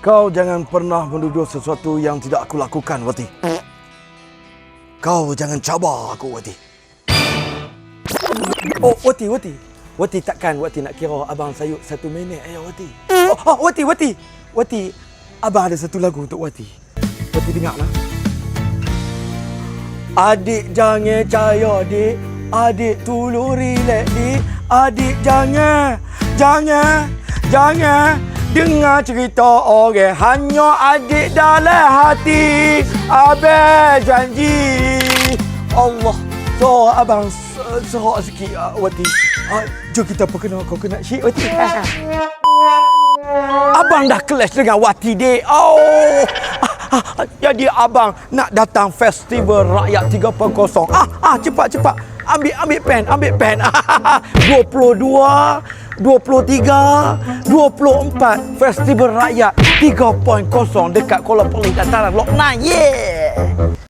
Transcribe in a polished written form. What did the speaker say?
Kau jangan pernah menuduh sesuatu yang tidak aku lakukan, Wati. Kau jangan cabar aku, Wati. Oh, Wati. Wati takkan Wati nak kira abang sayuk 1 minit aja, Wati. Wati. Abang ada satu lagu untuk Wati. Wati dengar lah. Adik jangan caya, dik. Adik tolong relax, dik. Adik jangan dengar cerita orang. Hanya adik dalam hati. Abang janji. Allah. So, abang serak sikit, Wati. Jom kita perkenal kau kena syik, Wati. Abang dah clash dengan Wati, dek. Oh. Jadi abang nak datang festival rakyat 3.0. Cepat. Ambil pen. 22, 23, 24 festival rakyat 3.0 dekat Kuala Perlis Dataran Lok 9. Yeah.